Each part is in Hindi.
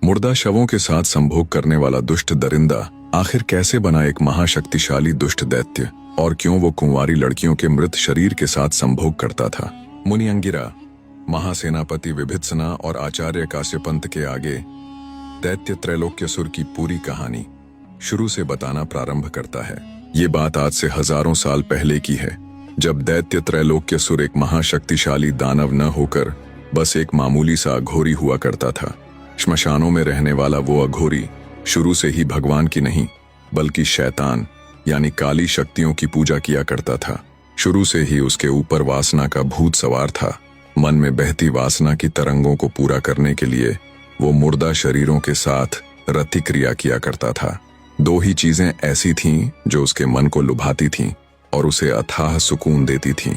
मुर्दा शवों के साथ संभोग करने वाला दुष्ट दरिंदा आखिर कैसे बना एक महाशक्तिशाली दुष्ट दैत्य, और क्यों वो कुंवारी लड़कियों के मृत शरीर के साथ संभोग करता था। मुनि अंगिरा, महासेनापति विभित्सना और आचार्य काश्यपंत के आगे दैत्य त्रैलोक्यसुर की पूरी कहानी शुरू से बताना प्रारंभ करता है। ये बात आज से हजारों साल पहले की है, जब दैत्य त्रैलोक्यसुर एक महाशक्तिशाली दानव न होकर बस एक मामूली सा अघोरी हुआ करता था। श्मशानों में रहने वाला वो अघोरी शुरू से ही भगवान की नहीं बल्कि शैतान यानी काली शक्तियों की पूजा किया करता था। शुरू से ही उसके ऊपर वासना का भूत सवार था। मन में बहती वासना की तरंगों को पूरा करने के लिए वो मुर्दा शरीरों के साथ रति क्रिया किया करता था। दो ही चीजें ऐसी थीं जो उसके मन को लुभाती थीं और उसे अथाह सुकून देती थीं।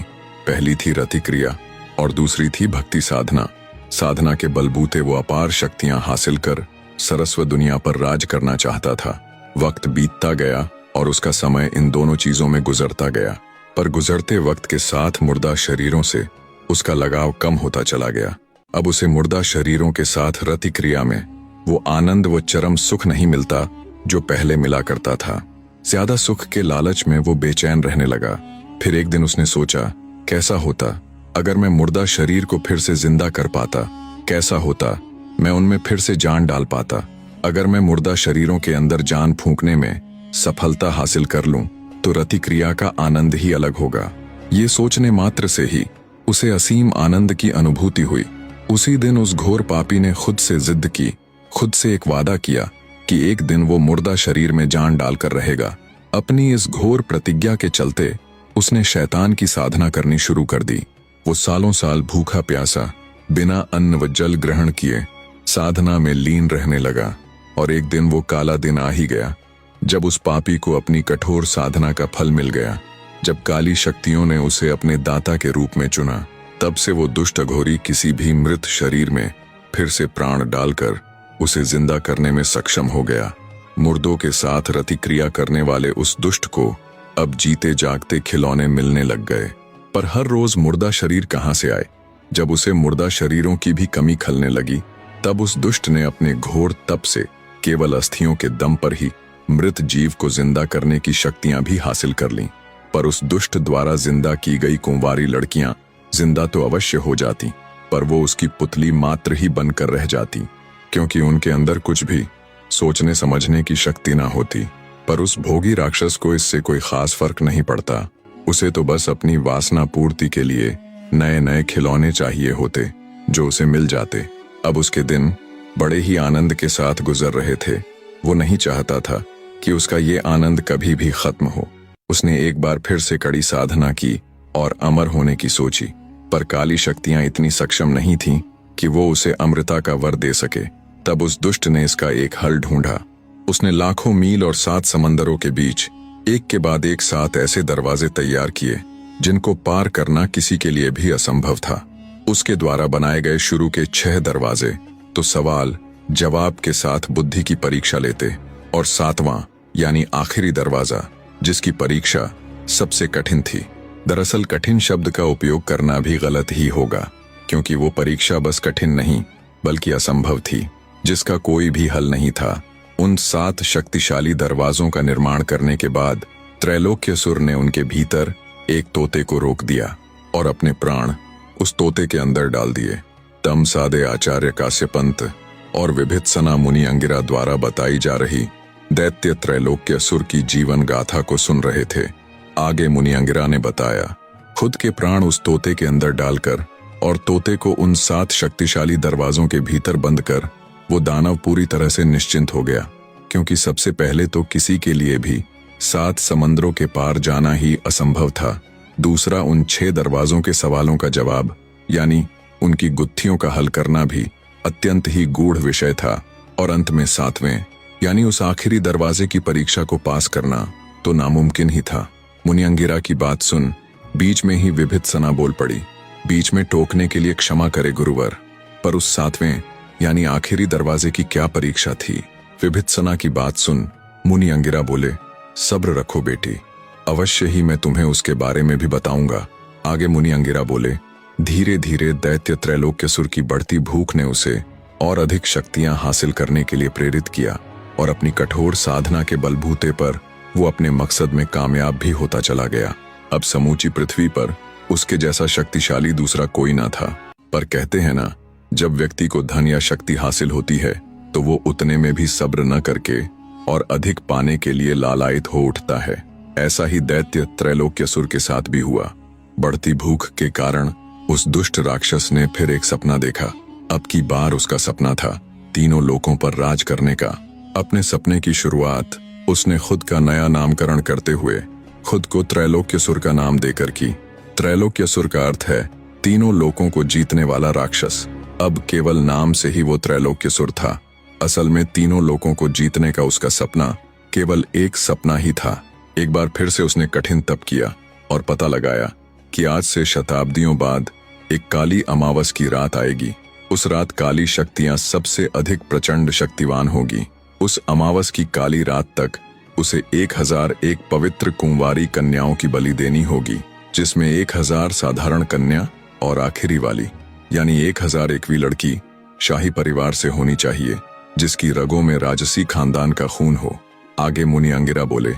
पहली थी रति क्रिया और दूसरी थी भक्ति साधना। साधना के बलबूते वो अपार शक्तियां हासिल कर सरस्वत दुनिया पर राज करना चाहता था। वक्त बीतता गया और उसका समय इन दोनों चीजों में गुजरता गया, पर गुजरते वक्त के साथ मुर्दा शरीरों से उसका लगाव कम होता चला गया। अब उसे मुर्दा शरीरों के साथ रति क्रिया में वो आनंद व चरम सुख नहीं मिलता जो पहले मिला करता था। ज्यादा सुख के लालच में वो बेचैन रहने लगा। फिर एक दिन उसने सोचा, कैसा होता अगर मैं मुर्दा शरीर को फिर से जिंदा कर पाता, कैसा होता मैं उनमें फिर से जान डाल पाता। अगर मैं मुर्दा शरीरों के अंदर जान फूंकने में सफलता हासिल कर लूं तो रति क्रिया का आनंद ही अलग होगा। ये सोचने मात्र से ही उसे असीम आनंद की अनुभूति हुई। उसी दिन उस घोर पापी ने खुद से जिद की, खुद से एक वादा किया कि एक दिन वो मुर्दा शरीर में जान डालकर रहेगा। अपनी इस घोर प्रतिज्ञा के चलते उसने शैतान की साधना करनी शुरू कर दी। वो सालों साल भूखा प्यासा बिना अन्न व जल ग्रहण किए साधना में लीन रहने लगा, और एक दिन वो काला दिन आ ही गया जब उस पापी को अपनी कठोर साधना का फल मिल गया। जब काली शक्तियों ने उसे अपने दाता के रूप में चुना, तब से वो दुष्ट अघोरी किसी भी मृत शरीर में फिर से प्राण डालकर उसे जिंदा करने में सक्षम हो गया। मुर्दों के साथ रति क्रिया करने वाले उस दुष्ट को अब जीते जागते खिलौने मिलने लग गए। पर हर रोज मुर्दा शरीर कहां से आए? जब उसे मुर्दा शरीरों की भी कमी खलने लगी, तब उस दुष्ट ने अपने घोर तप से केवल अस्थियों के दम पर ही मृत जीव को जिंदा करने की शक्तियां भी हासिल कर लीं। पर उस दुष्ट द्वारा जिंदा की गई कुंवारी लड़कियां जिंदा तो अवश्य हो जाती, पर वो उसकी पुतली मात्र ही बनकर रह जाती, क्योंकि उनके अंदर कुछ भी सोचने समझने की शक्ति ना होती। पर उस भोगी राक्षस को इससे कोई खास फर्क नहीं पड़ता। उसे तो बस अपनी वासना पूर्ति के लिए नए नए खिलौने चाहिए होते जो उसे मिल जाते। अब उसके दिन बड़े ही आनंद के साथ गुजर रहे थे। वो नहीं चाहता था कि उसका ये आनंद कभी भी खत्म हो। उसने एक बार फिर से कड़ी साधना की और अमर होने की सोची, पर काली शक्तियां इतनी सक्षम नहीं थीं कि वो उसे अमृता का वर दे सके। तब उस दुष्ट ने इसका एक हल ढूंढा। उसने लाखों मील और 7 समंदरों के बीच एक के बाद एक 7 ऐसे दरवाजे तैयार किए जिनको पार करना किसी के लिए भी असंभव था। उसके द्वारा बनाए गए शुरू के 6 दरवाजे तो सवाल जवाब के साथ बुद्धि की परीक्षा लेते, और 7वां यानी आखिरी दरवाजा जिसकी परीक्षा सबसे कठिन थी। दरअसल कठिन शब्द का उपयोग करना भी गलत ही होगा, क्योंकि वो परीक्षा बस कठिन नहीं बल्कि असंभव थी, जिसका कोई भी हल नहीं था। उन 7 शक्तिशाली दरवाजों का निर्माण करने के बाद त्रैलोक्यसुर ने उनके भीतर एक तोते को रोक दिया और अपने प्राण उस तोते के अंदर डाल दिए। तम सादे आचार्य काश्यपंत और विभित्सना मुनि अंगिरा द्वारा बताई जा रही दैत्य त्रैलोक्यसुर की जीवन गाथा को सुन रहे थे। आगे मुनि अंगिरा ने बताया, खुद के प्राण उस तोते के अंदर डालकर और तोते को उन 7 शक्तिशाली दरवाजों के भीतर बंद कर वो दानव पूरी तरह से निश्चिंत हो गया, क्योंकि सबसे पहले तो किसी के लिए भी 7 समंदरों के पार जाना ही असंभव था। दूसरा, उन 6 दरवाजों के सवालों का जवाब यानी उनकी गुत्थियों का हल करना भी अत्यंत ही गूढ़ विषय था। और अंत में 7वें यानी उस आखिरी दरवाजे की परीक्षा को पास करना तो नामुमकिन ही था। मुनि अंगिरा की बात सुन बीच में ही विभित्सना बोल पड़ी, बीच में टोकने के लिए क्षमा करे गुरुवर, पर उस 7वें यानी आखिरी दरवाजे की क्या परीक्षा थी? विभित्सना की बात सुन मुनि अंगिरा बोले, सब्र रखो बेटी, अवश्य ही मैं तुम्हें उसके बारे में भी बताऊंगा। आगे मुनि अंगिरा बोले, धीरे धीरे दैत्य त्रैलोक्यसुर की बढ़ती भूख ने उसे और अधिक शक्तियां हासिल करने के लिए प्रेरित किया और अपनी कठोर साधना के बलबूते पर वो अपने मकसद में कामयाब भी होता चला गया। अब समूची पृथ्वी पर उसके जैसा शक्तिशाली दूसरा कोई ना था। पर कहते हैं ना, जब व्यक्ति को धन या शक्ति हासिल होती है तो वो उतने में भी सब्र न करके और अधिक पाने के लिए लालायित हो उठता है। ऐसा ही दैत्य त्रैलोक्यसुर के साथ भी हुआ। बढ़ती भूख के कारण उस दुष्ट राक्षस ने फिर एक सपना देखा। अब की बार उसका सपना था तीनों लोकों पर राज करने का। अपने सपने की शुरुआत उसने खुद का नया नामकरण करते हुए खुद को त्रैलोक्यसुर का नाम देकर की। त्रैलोक्यसुर का अर्थ है तीनों लोकों को जीतने वाला राक्षस। अब केवल नाम से ही वो त्रैलोक्यसुर था। असल में तीनों लोकों को जीतने का उसका सपना केवल एक सपना ही था। एक बार फिर से उसने कठिन तप किया और पता लगाया कि आज से शताब्दियों बाद एक काली अमावस की रात आएगी। उस रात काली शक्तियां सबसे अधिक प्रचंड शक्तिवान होगी। उस अमावस की काली रात तक उसे 1001 पवित्र कुंवारी कन्याओं की बलि देनी होगी, जिसमें 1000 साधारण कन्या और आखिरी वाली यानी 1001वीं लड़की शाही परिवार से होनी चाहिए, जिसकी रगों में राजसी खानदान का खून हो। आगे मुनि अंगिरा बोले,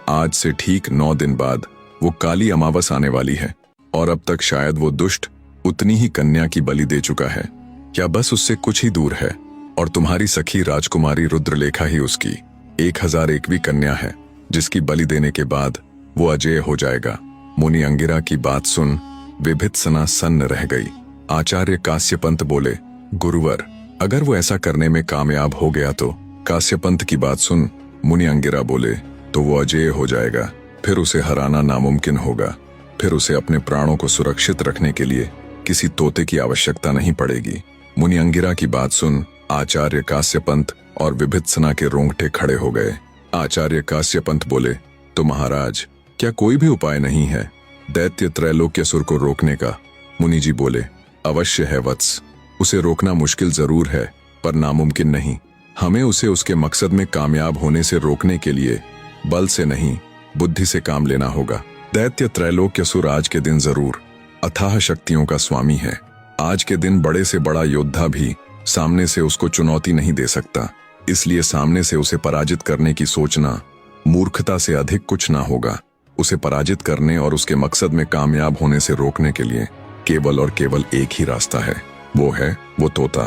आज से ठीक 9 दिन बाद वो काली अमावस आने वाली है और अब तक शायद वो दुष्ट उतनी ही कन्या की बलि दे चुका है या बस उससे कुछ ही दूर है, और तुम्हारी सखी राजकुमारी रुद्रलेखा ही उसकी 1001वीं कन्या है, जिसकी बलि देने के बाद वो अजेय हो जाएगा। मुनि अंगिरा की बात सुन विभित्सना सन्न रह गई। आचार्य काश्यपंत बोले, गुरुवर, अगर वो ऐसा करने में कामयाब हो गया तो? काश्यपंत की बात सुन मुनि अंगिरा बोले, तो वो अजेय हो जाएगा, फिर उसे हराना नामुमकिन होगा। फिर उसे अपने प्राणों को सुरक्षित रखने के लिए किसी तोते की आवश्यकता नहीं पड़ेगी। मुनि अंगिरा की बात सुन आचार्य काश्यपंत और विभित्सना के रोंगटे खड़े हो गए। आचार्य काश्यपंत बोले, तो महाराज, क्या कोई भी उपाय नहीं है दैत्य त्रैलोक्यसुर को रोकने का? मुनि जी बोले, अवश्य है वत्स, उसे रोकना मुश्किल जरूर है पर नामुमकिन नहीं। हमें उसे उसके मकसद में कामयाब होने से रोकने के लिए बल से नहीं बुद्धि से काम लेना होगा। दैत्य त्रैलोक्यसुर आज के दिन जरूर अथाह शक्तियों का स्वामी है। आज के दिन बड़े से बड़ा योद्धा भी सामने से उसको चुनौती नहीं दे सकता, इसलिए सामने से उसे पराजित करने की सोचना मूर्खता से अधिक कुछ ना होगा। उसे पराजित करने और उसके मकसद में कामयाब होने से रोकने के लिए केवल और केवल एक ही रास्ता है, वो है वो तोता।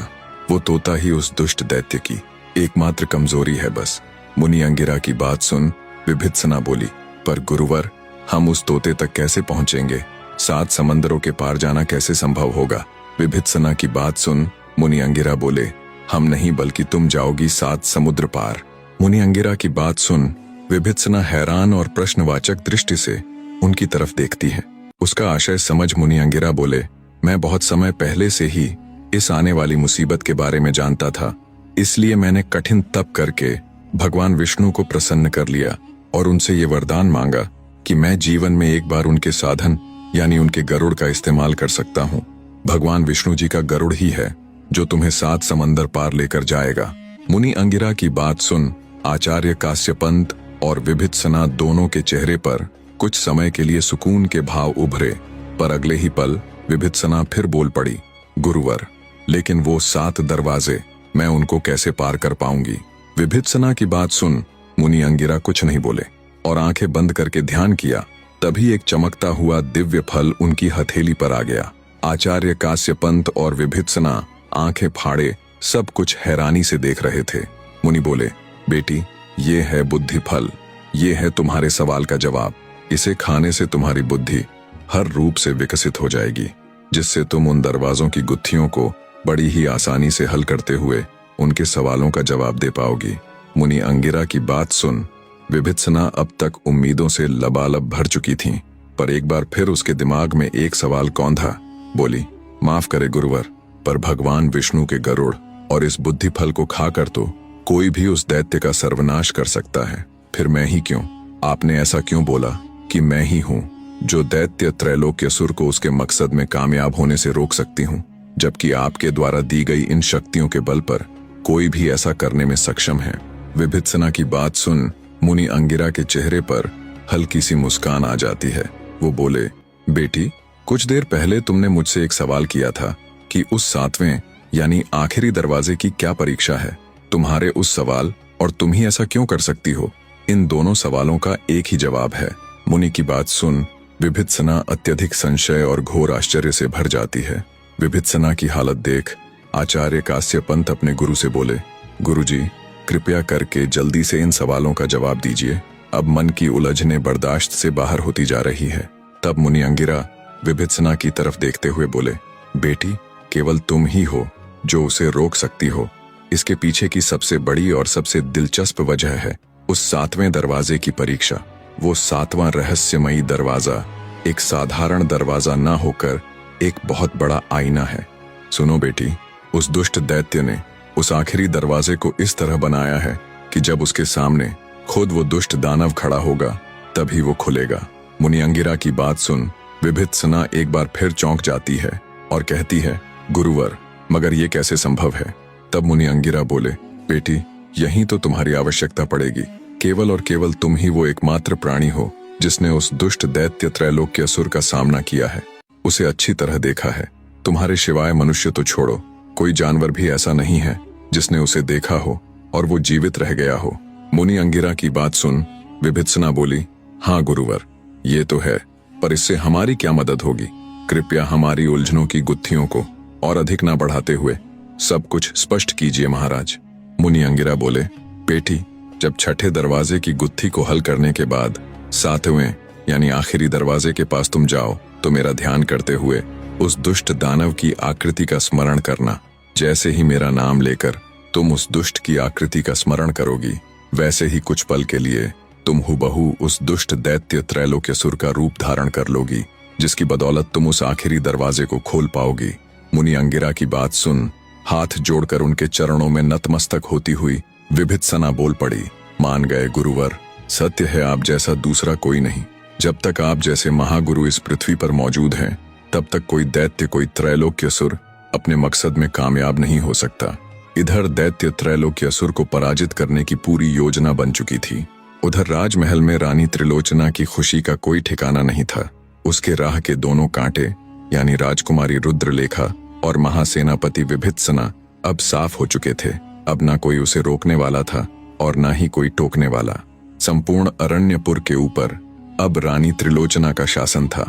वो तोता ही उस दुष्ट दैत्य की एकमात्र कमजोरी है बस। मुनि अंगिरा की बात सुन विभित्सना बोली, पर गुरुवर, हम उस तोते तक कैसे पहुंचेंगे? 7 समंदरों के पार जाना कैसे संभव होगा? विभित्सना की बात सुन मुनि अंगिरा बोले, हम नहीं बल्कि तुम जाओगी 7 समुद्र पार। मुनि अंगिरा की बात सुन विभित्सना हैरान और प्रश्नवाचक दृष्टि से उनकी तरफ देखती है। उसका आशय समझ मुनि अंगिरा बोले, मैं बहुत समय पहले से ही इस आने वाली मुसीबत के बारे में जानता था, इसलिए मैंने कठिन तप करके भगवान विष्णु को प्रसन्न कर लिया और उनसे ये वरदान मांगा कि मैं जीवन में एक बार उनके साधन यानी उनके गरुड़ का इस्तेमाल कर सकता हूँ। भगवान विष्णु जी का गरुड़ ही है जो तुम्हें 7 समंदर पार लेकर जाएगा। मुनि अंगिरा की बात सुन आचार्य काश्यपंत और विभित्सना दोनों के चेहरे पर कुछ समय के लिए सुकून के भाव उभरे, पर अगले ही पल विभित्सना फिर बोल पड़ी, गुरुवर, लेकिन वो 7 दरवाजे मैं उनको कैसे पार कर पाऊंगी? विभित्सना की बात सुन मुनि अंगिरा कुछ नहीं बोले और आंखें बंद करके ध्यान किया। तभी एक चमकता हुआ दिव्य फल उनकी हथेली पर आ गया। आचार्य काश्यपंत और विभित्सना आंखें फाड़े सब कुछ हैरानी से देख रहे थे। मुनि बोले, बेटी, ये है बुद्धि फल, ये है तुम्हारे सवाल का जवाब। इसे खाने से तुम्हारी बुद्धि हर रूप से विकसित हो जाएगी, जिससे तुम उन दरवाजों की गुत्थियों को बड़ी ही आसानी से हल करते हुए उनके सवालों का जवाब दे पाओगी। मुनि अंगिरा की बात सुन विभित्सना अब तक उम्मीदों से लबालब भर चुकी थी, पर एक बार फिर उसके दिमाग में एक सवाल कौंधा। बोली, माफ करे गुरुवर, पर भगवान विष्णु के गरुड़ और इस बुद्धि फल को खाकर तो कोई भी उस दैत्य का सर्वनाश कर सकता है, फिर मैं ही क्यों? आपने ऐसा क्यों बोला कि मैं ही हूँ जो दैत्य त्रैलोक्यसुर को उसके मकसद में कामयाब होने से रोक सकती हूँ, जबकि आपके द्वारा दी गई इन शक्तियों के बल पर कोई भी ऐसा करने में सक्षम है? विभित्सना की बात सुन मुनि अंगिरा के चेहरे पर हल्की सी मुस्कान आ जाती है। वो बोले, बेटी, कुछ देर पहले तुमने मुझसे एक सवाल किया था कि उस 7वें यानी आखिरी दरवाजे की क्या परीक्षा है? तुम्हारे उस सवाल और तुम ही ऐसा क्यों कर सकती हो, इन दोनों सवालों का एक ही जवाब है। मुनि की बात सुन विभित्सना अत्यधिक संशय और घोर आश्चर्य से भर जाती है। विभित्सना की हालत देख आचार्य काश्यपंत अपने गुरु से बोले, गुरुजी, कृपया करके जल्दी से इन सवालों का जवाब दीजिए। अब मन की उलझने बर्दाश्त से बाहर होती जा रही है। तब मुनि अंगिरा विभित्सना की तरफ देखते हुए बोले, बेटी, केवल तुम ही हो जो उसे रोक सकती हो। इसके पीछे की सबसे बड़ी और सबसे दिलचस्प वजह है उस 7वें दरवाजे की परीक्षा। वो 7वां रहस्यमयी दरवाजा एक साधारण दरवाजा ना होकर एक बहुत बड़ा आईना है। सुनो बेटी, उस दुष्ट दैत्य ने उस आखिरी दरवाजे को इस तरह बनाया है कि जब उसके सामने खुद वो दुष्ट दानव खड़ा होगा तभी वो खुलेगा। मुनि अंगिरा की बात सुन विभित्सना एक बार फिर चौंक जाती है और कहती है, गुरुवर, मगर ये कैसे संभव है? तब मुनि अंगिरा बोले, बेटी, यही तो तुम्हारी आवश्यकता पड़ेगी। केवल और केवल तुम ही वो एकमात्र प्राणी हो जिसने उस दुष्ट दैत्य त्रैलोक्य असुर का सामना किया है, उसे अच्छी तरह देखा है। तुम्हारे सिवाय मनुष्य तो छोड़ो, कोई जानवर भी ऐसा नहीं है जिसने उसे देखा हो और वो जीवित रह गया हो। मुनि अंगिरा की बात सुन विभित्सना बोली, हाँ गुरुवर, ये तो है, पर इससे हमारी क्या मदद होगी? कृपया हमारी उलझनों की गुत्थियों को और अधिक ना बढ़ाते हुए सब कुछ स्पष्ट कीजिए महाराज। मुनि अंगिरा बोले, बेटी, जब छठे दरवाजे की गुत्थी को हल करने के बाद 7वें यानी आखिरी दरवाजे के पास तुम जाओ तो मेरा ध्यान करते हुए उस दुष्ट दानव की आकृति का स्मरण करना। जैसे ही मेरा नाम लेकर तुम उस दुष्ट की आकृति का स्मरण करोगी, वैसे ही कुछ पल के लिए तुम हुबहू उस दुष्ट दैत्य त्रैलोक्यसुर का रूप धारण कर लोगी, जिसकी बदौलत तुम उस आखिरी दरवाजे को खोल पाओगी। मुनि अंगिरा की बात सुन हाथ जोड़कर उनके चरणों में नतमस्तक होती हुई विभित्सना बोल पड़ी, मान गए गुरुवर, सत्य है आप जैसा दूसरा कोई नहीं। जब तक आप जैसे महागुरु इस पृथ्वी पर मौजूद हैं, तब तक कोई दैत्य, कोई त्रैलोक्यसुर अपने मकसद में कामयाब नहीं हो सकता। इधर दैत्य त्रैलोक्यसुर को पराजित करने की पूरी योजना बन चुकी थी। उधर राजमहल में रानी त्रिलोचना की खुशी का कोई ठिकाना नहीं था। उसके राह के दोनों कांटे यानी राजकुमारी रुद्रलेखा और महासेनापति विभित्सना अब साफ हो चुके थे। अब ना कोई उसे रोकने वाला था और ना ही कोई टोकने वाला। संपूर्ण अरण्यपुर के ऊपर अब रानी त्रिलोचना का शासन था।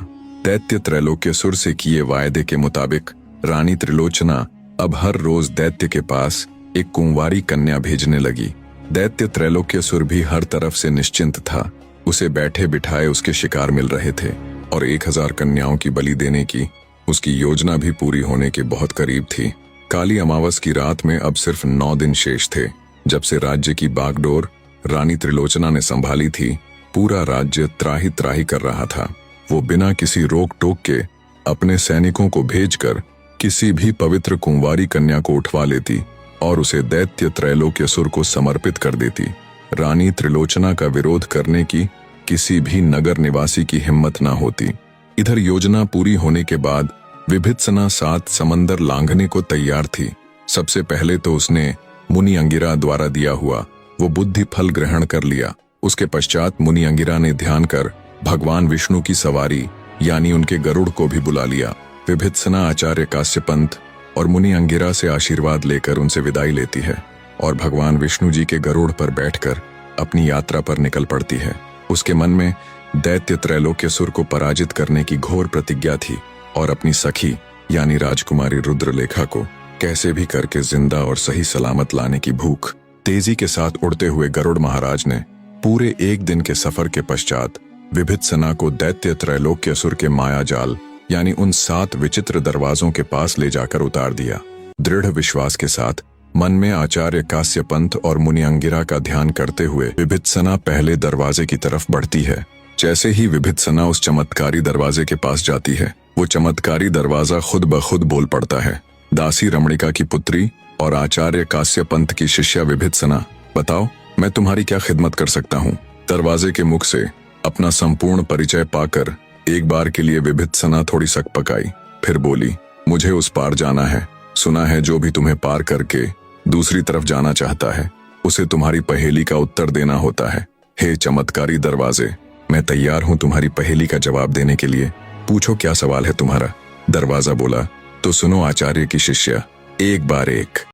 दैत्य त्रैलोक्यसुर से किए वायदे के मुताबिक रानी त्रिलोचना अब हर रोज दैत्य के पास एक कुंवारी कन्या भेजने लगी। दैत्य त्रैलोक्यसुर भी हर तरफ से निश्चिंत था। उसे बैठे बिठाए उसके शिकार मिल रहे थे और 1000 कन्याओं की बलि देने की उसकी योजना भी पूरी होने के बहुत करीब थी। काली अमावस की रात में अब सिर्फ 9 दिन शेष थे। जब से राज्य की बागडोर रानी त्रिलोचना ने संभाली थी, पूरा राज्य त्राही त्राही कर रहा था। वो बिना किसी रोक टोक के अपने सैनिकों को भेजकर किसी भी पवित्र कुंवारी कन्या को उठवा लेती और उसे दैत्य त्रैलोक्यसुर को समर्पित कर देती। रानी त्रिलोचना का विरोध करने की किसी भी नगर निवासी की हिम्मत न होती। इधर योजना पूरी होने के बाद विभित्सना 7 समंदर लांघने को तैयार थी। सबसे पहले तो उसने मुनि अंगिरा द्वारा दिया हुआ वो बुद्धि फल ग्रहण कर लिया। उसके पश्चात मुनि अंगिरा ने ध्यान कर भगवान विष्णु की सवारी यानी उनके गरुड़ को भी बुला लिया। विभित्सना आचार्य काश्यपंत और मुनि अंगिरा से आशीर्वाद लेकर उनसे विदाई लेती है और भगवान विष्णु जी के गरुड़ पर बैठकर अपनी यात्रा पर निकल पड़ती है। उसके मन में दैत्य त्रैलोक्यसुर को पराजित करने की घोर प्रतिज्ञा थी और अपनी सखी यानी राजकुमारी रुद्रलेखा को कैसे भी करके जिंदा और सही सलामत लाने की भूख। तेजी के साथ उड़ते हुए गरुड़ महाराज ने पूरे 1 दिन के सफर के पश्चात विभित्सना को दैत्य त्रैलोक्यसुर के मायाजाल यानी उन 7 विचित्र दरवाजों के पास ले जाकर उतार दिया। दृढ़ विश्वास के साथ मन में आचार्य काश्यपंत और मुनि अंगिरा का ध्यान करते हुए विभित्सना पहले दरवाजे की तरफ बढ़ती है। जैसे ही विभित्सना उस चमत्कारी दरवाजे के पास जाती है, वो चमत्कारी दरवाजा खुद ब खुद बोल पड़ता है। दासी रमणिका की पुत्री और आचार्य काश्यपंत की शिष्या विभित्सना, बताओ मैं तुम्हारी क्या खिदमत कर सकता हूँ। दरवाजे के मुख से अपना संपूर्ण परिचय पाकर एक बार के लिए विभित्सना थोड़ी सकपकाई, फिर बोली, मुझे उस पार जाना है। सुना है जो भी तुम्हें पार करके दूसरी तरफ जाना चाहता है उसे तुम्हारी पहेली का उत्तर देना होता है। हे चमत्कारी दरवाजे, मैं तैयार हूँ तुम्हारी पहेली का जवाब देने के लिए। पूछो क्या सवाल है तुम्हारा। दरवाजा बोला, तो सुनो आचार्य की शिष्या, एक बार एक